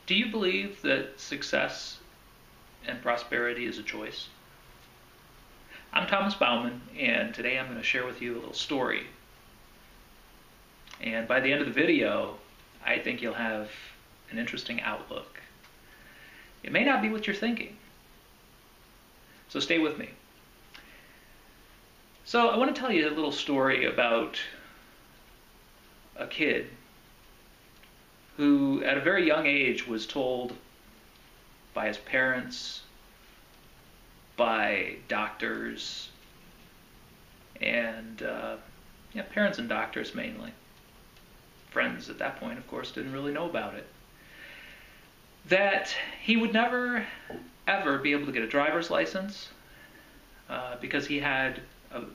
Do you believe that success and prosperity is a choice? I'm Thomas Bauman, and today I'm going to share with you a little story. And by the end of the video, I think you'll have an interesting outlook. It may not be what you're thinking, so stay with me. So I want to tell you a little story about a kid who at a very young age was told by his parents, by doctors, and parents and doctors mainly. Friends at that point, of course, didn't really know about it. That he would never, ever be able to get a driver's license because he had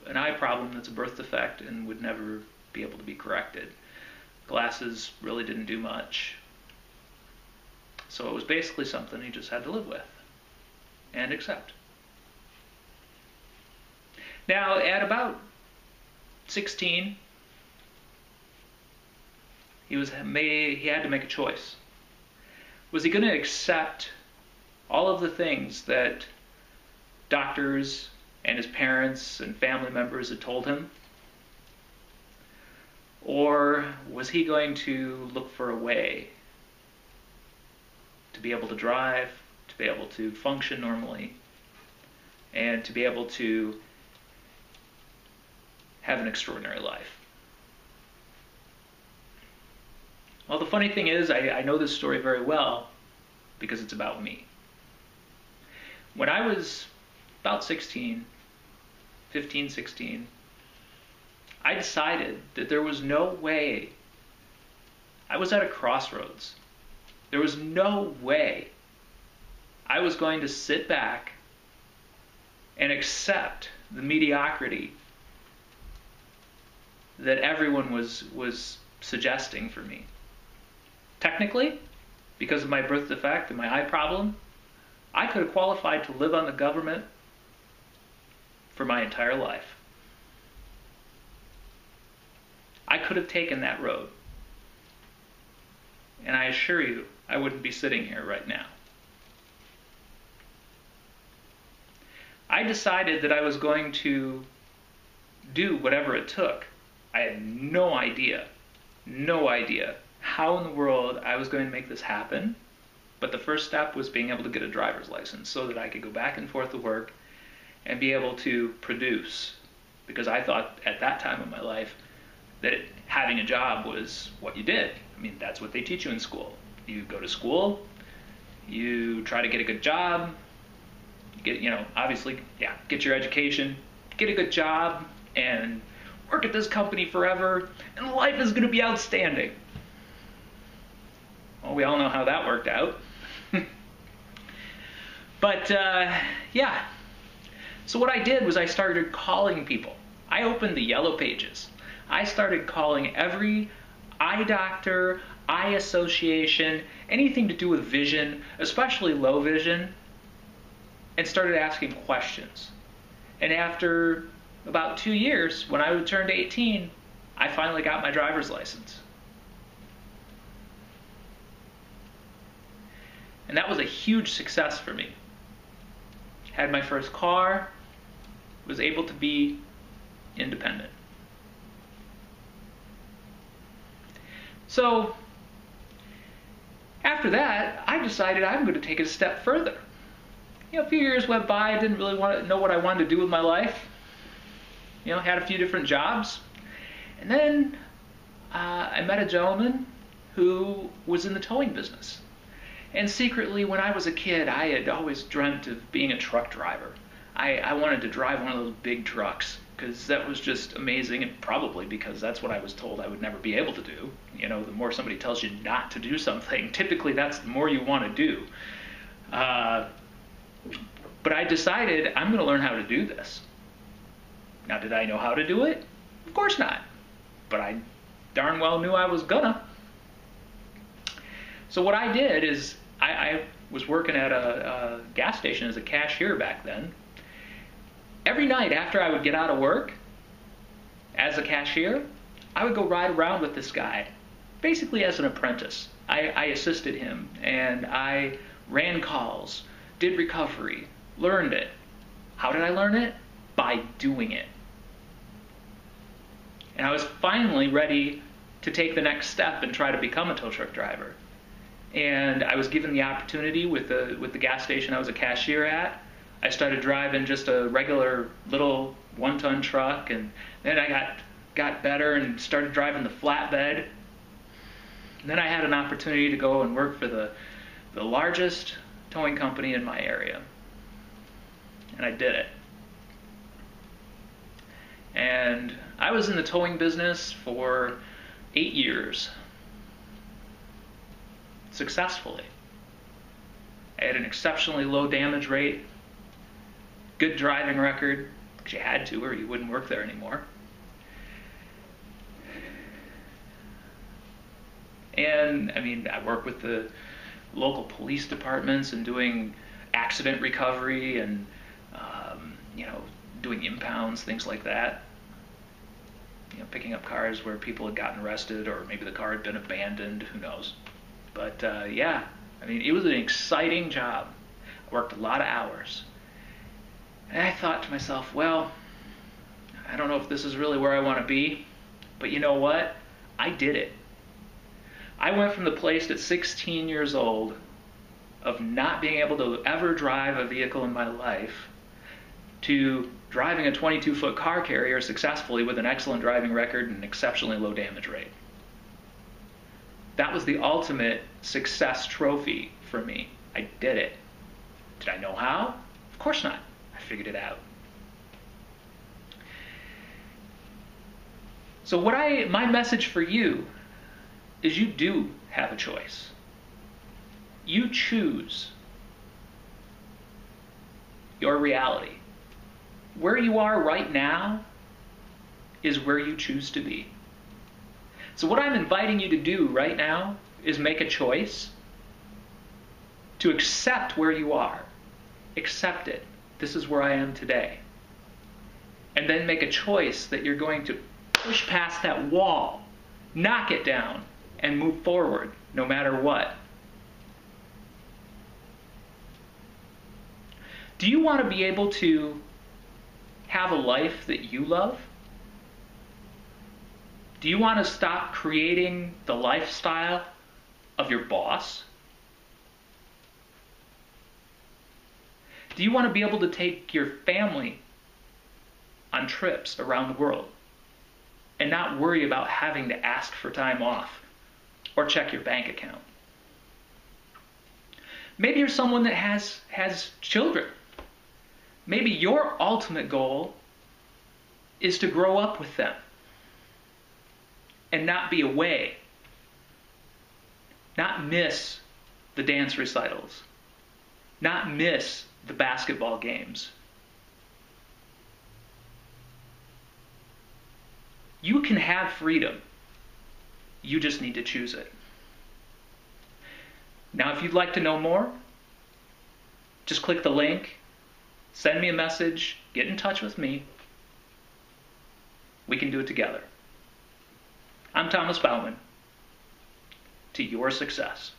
an eye problem that's a birth defect and would never be able to be corrected. Glasses really didn't do much. So it was basically something he just had to live with and accept. Now, at about 16, he had to make a choice. Was he going to accept all of the things that doctors and his parents and family members had told him? Or was he going to look for a way to be able to drive, to be able to function normally, and to be able to have an extraordinary life? Well, the funny thing is, I know this story very well because it's about me. When I was about 16, I decided that there was no way. I was at a crossroads. There was no way I was going to sit back and accept the mediocrity that everyone was suggesting for me. Technically, because of my birth defect and my eye problem, I could have qualified to live on the government for my entire life. I could have taken that road. And I assure you, I wouldn't be sitting here right now. I decided that I was going to do whatever it took. I had no idea how in the world I was going to make this happen. But the first step was being able to get a driver's license so that I could go back and forth to work and be able to produce. Because I thought at that time of my life that having a job was what you did. I mean, that's what they teach you in school. You go to school, you try to get a good job, get your education, get a good job, and work at this company forever, and life is going to be outstanding. Well, we all know how that worked out. But, So what I did was I started calling people. I opened the yellow pages. I started calling every eye doctor, eye association, anything to do with vision, especially low vision, and started asking questions. And after about 2 years, when I turned 18, I finally got my driver's license. And that was a huge success for me. Had my first car, was able to be independent. So, after that, I decided I'm going to take it a step further. A few years went by, I didn't really want to know what I wanted to do with my life. Had a few different jobs. And then I met a gentleman who was in the towing business. And secretly, when I was a kid, I had always dreamt of being a truck driver. I wanted to drive one of those big trucks because that was just amazing, and probably because that's what I was told I would never be able to do. The more somebody tells you not to do something, typically that's the more you want to do. But I decided I'm going to learn how to do this. Now, did I know how to do it? Of course not. But I darn well knew I was gonna. So what I did is I was working at a gas station as a cashier back then. Every night after I would get out of work as a cashier, I would go ride around with this guy basically as an apprentice. I assisted him, and I ran calls, did recovery, learned it. How did I learn it? By doing it. And I was finally ready to take the next step and try to become a tow truck driver. And I was given the opportunity with the gas station I was a cashier at. I started driving just a regular little 1-ton truck, and then I got better and started driving the flatbed. And then I had an opportunity to go and work for the largest towing company in my area. And I did it. And I was in the towing business for 8 years. Successfully. I had an exceptionally low damage rate, good driving record, because you had to or you wouldn't work there anymore. And I mean, I work with the local police departments and doing accident recovery and doing impounds, things like that. Picking up cars where people had gotten arrested, or maybe the car had been abandoned, who knows. But yeah, I mean, it was an exciting job. I worked a lot of hours. And I thought to myself, well, I don't know if this is really where I want to be, but you know what? I did it. I went from the place at 16 years old of not being able to ever drive a vehicle in my life to driving a 22-foot car carrier successfully with an excellent driving record and an exceptionally low damage rate. That was the ultimate success trophy for me. I did it. Did I know how? Of course not. I figured it out. So my message for you is you do have a choice. You choose your reality. Where you are right now is where you choose to be. So what I'm inviting you to do right now is make a choice to accept where you are. Accept it. This is where I am today. And then make a choice that you're going to push past that wall, knock it down, and move forward no matter what. Do you want to be able to have a life that you love? Do you want to stop creating the lifestyle of your boss? Do you want to be able to take your family on trips around the world and not worry about having to ask for time off or check your bank account? Maybe you're someone that has children. Maybe your ultimate goal is to grow up with them and not be away, not miss the dance recitals, not miss the basketball games. You can have freedom. You just need to choose it. Now, if you'd like to know more, just click the link, send me a message, get in touch with me. We can do it together. I'm Thomas Bauman. To your success.